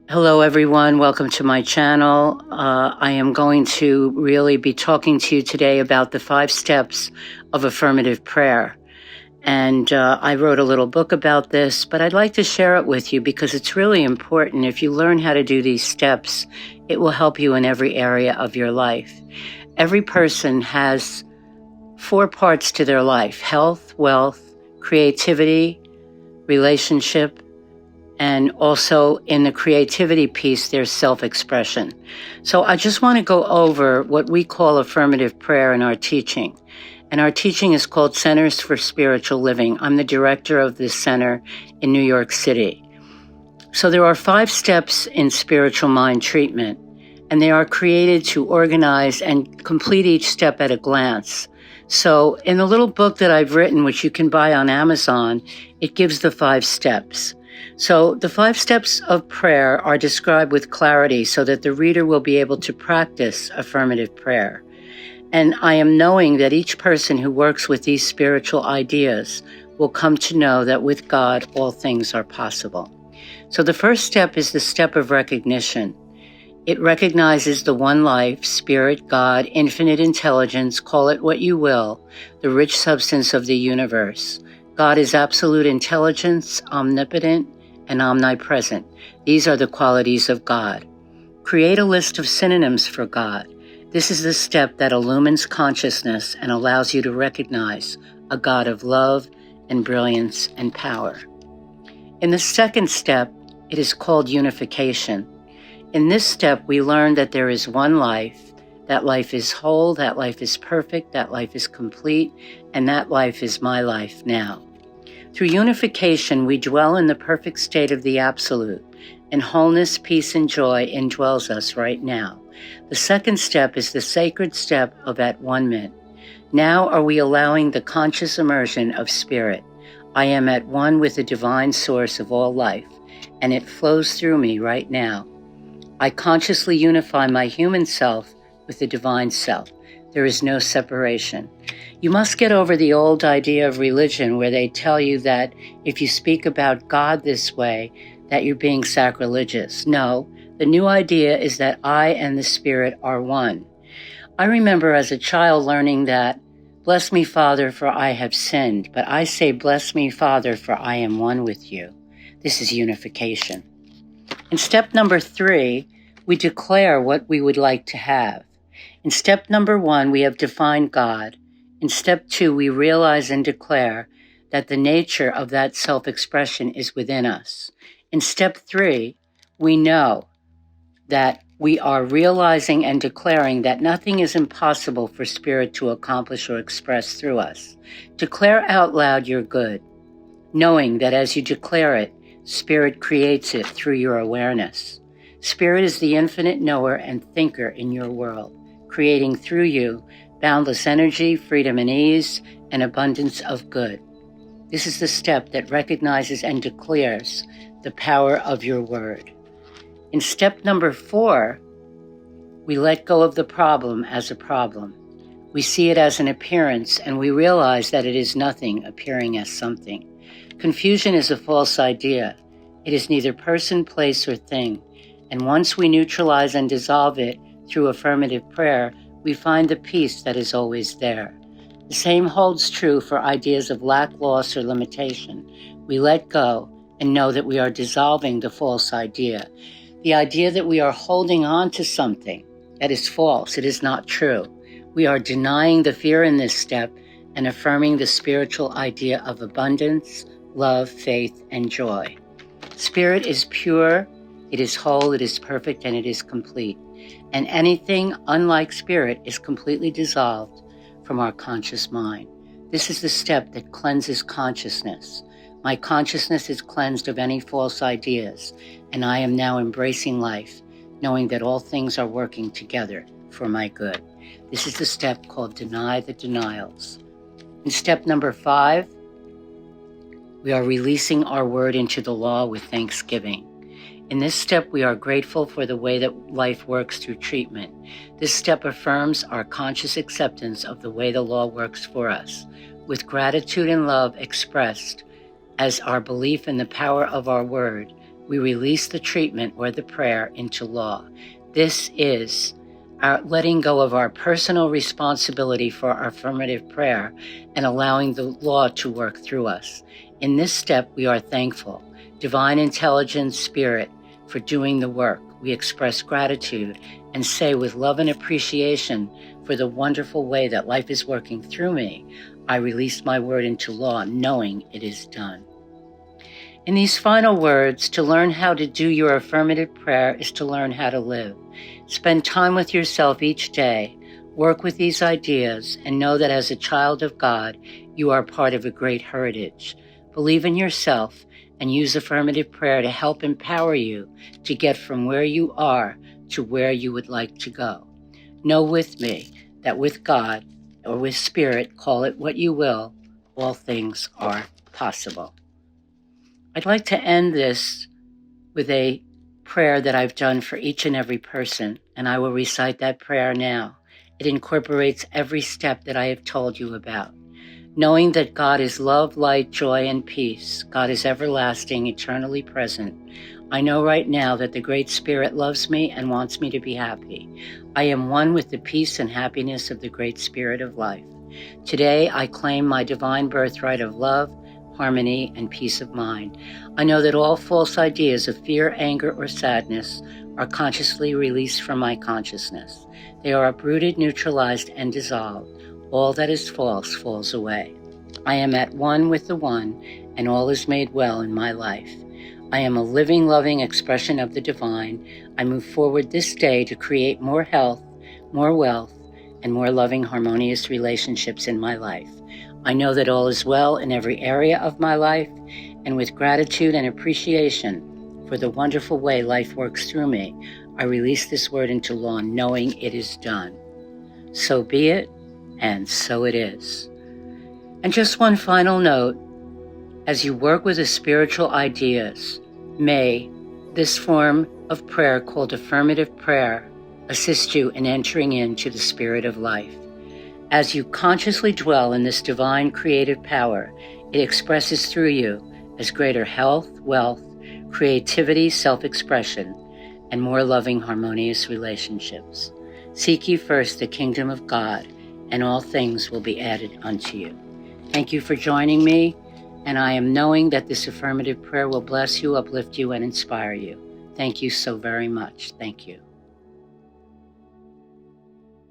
Hello, everyone. Welcome to my channel. I am going to really be talking to you today about the 5 steps of affirmative prayer. And I wrote a little book about this, but I'd like to share it with you because it's really important. If you learn how to do these steps, it will help you in every area of your life. Every person has 4 parts to their life: health, wealth, creativity, relationship, and also in the creativity piece, there's self-expression. So I just want to go over what we call affirmative prayer in our teaching. And our teaching is called Centers for Spiritual Living. I'm the director of this center in New York City. So there are 5 steps in spiritual mind treatment, and they are created to organize and complete each step at a glance. So in the little book that I've written, which you can buy on Amazon, it gives the 5 steps. So the 5 steps of prayer are described with clarity so that the reader will be able to practice affirmative prayer. And I am knowing that each person who works with these spiritual ideas will come to know that with God, all things are possible. So the first step is the step of recognition. It recognizes the one life, spirit, God, infinite intelligence, call it what you will, the rich substance of the universe. God is absolute intelligence, omnipotent, and omnipresent. These are the qualities of God. Create a list of synonyms for God. This is the step that illumines consciousness and allows you to recognize a God of love and brilliance and power. In the second step, it is called unification. In this step, we learn that there is one life. That life is whole, that life is perfect, that life is complete, and that life is my life now. Through unification, we dwell in the perfect state of the Absolute, and wholeness, peace, and joy indwells us right now. The second step is the sacred step of at one-ment. Now are we allowing the conscious immersion of spirit. I am at one with the divine source of all life, and it flows through me right now. I consciously unify my human self with the divine self. There is no separation. You must get over the old idea of religion where they tell you that if you speak about God this way, that you're being sacrilegious. No, the new idea is that I and the Spirit are one. I remember as a child learning that, bless me, Father, for I have sinned, but I say, bless me, Father, for I am one with you. This is unification. In step number 3, we declare what we would like to have. In step number 1, we have defined God. In step 2, we realize and declare that the nature of that self-expression is within us. In step 3, we know that we are realizing and declaring that nothing is impossible for Spirit to accomplish or express through us. Declare out loud your good, knowing that as you declare it, Spirit creates it through your awareness. Spirit is the infinite knower and thinker in your world, creating through you boundless energy, freedom and ease, and abundance of good. This is the step that recognizes and declares the power of your word. In step number 4, we let go of the problem as a problem. We see it as an appearance, and we realize that it is nothing appearing as something. Confusion is a false idea. It is neither person, place, or thing. And once we neutralize and dissolve it through affirmative prayer, we find the peace that is always there. The same holds true for ideas of lack, loss, or limitation. We let go and know that we are dissolving the false idea. The idea that we are holding on to something that is false. It is not true. We are denying the fear in this step and affirming the spiritual idea of abundance, love, faith, and joy. Spirit is pure, it is whole, it is perfect, and it is complete. And anything unlike spirit is completely dissolved from our conscious mind. This is the step that cleanses consciousness. My consciousness is cleansed of any false ideas, and I am now embracing life, knowing that all things are working together for my good. This is the step called Deny the Denials. In step number 5, we are releasing our word into the law with thanksgiving. In this step, we are grateful for the way that life works through treatment. This step affirms our conscious acceptance of the way the law works for us, with gratitude and love expressed as our belief in the power of our word. we release the treatment or the prayer into law. This is our letting go of our personal responsibility for our affirmative prayer and allowing the law to work through us. In this step, we are thankful, divine intelligence, spirit, for doing the work. We express gratitude and say with love and appreciation for the wonderful way that life is working through me, I release my word into law, knowing it is done. In these final words, to learn how to do your affirmative prayer is to learn how to live. Spend time with yourself each day, work with these ideas, and know that as a child of God, you are part of a great heritage. Believe in yourself and use affirmative prayer to help empower you to get from where you are to where you would like to go. Know with me that with God, or with Spirit, call it what you will, all things are possible. I'd like to end this with a prayer that I've done for each and every person, and I will recite that prayer now. It incorporates every step that I have told you about. Knowing that God is love, light, joy, and peace. God is everlasting, eternally present. I know right now that the Great Spirit loves me and wants me to be happy. I am one with the peace and happiness of the Great Spirit of life. Today, I claim my divine birthright of love, harmony, and peace of mind. I know that all false ideas of fear, anger, or sadness are consciously released from my consciousness. They are uprooted, neutralized, and dissolved. All that is false falls away. I am at one with the One, and all is made well in my life. I am a living, loving expression of the divine. I move forward this day to create more health, more wealth, and more loving, harmonious relationships in my life. I know that all is well in every area of my life, and with gratitude and appreciation for the wonderful way life works through me, I release this word into law, knowing it is done. So be it, and so it is. And just one final note, as you work with the spiritual ideas, may this form of prayer called affirmative prayer assist you in entering into the spirit of life. As you consciously dwell in this divine creative power, it expresses through you as greater health, wealth, creativity, self-expression, and more loving, harmonious relationships. Seek ye first the kingdom of God, and all things will be added unto you. Thank you for joining me, and I am knowing that this affirmative prayer will bless you, uplift you, and inspire you. Thank you so very much. Thank you.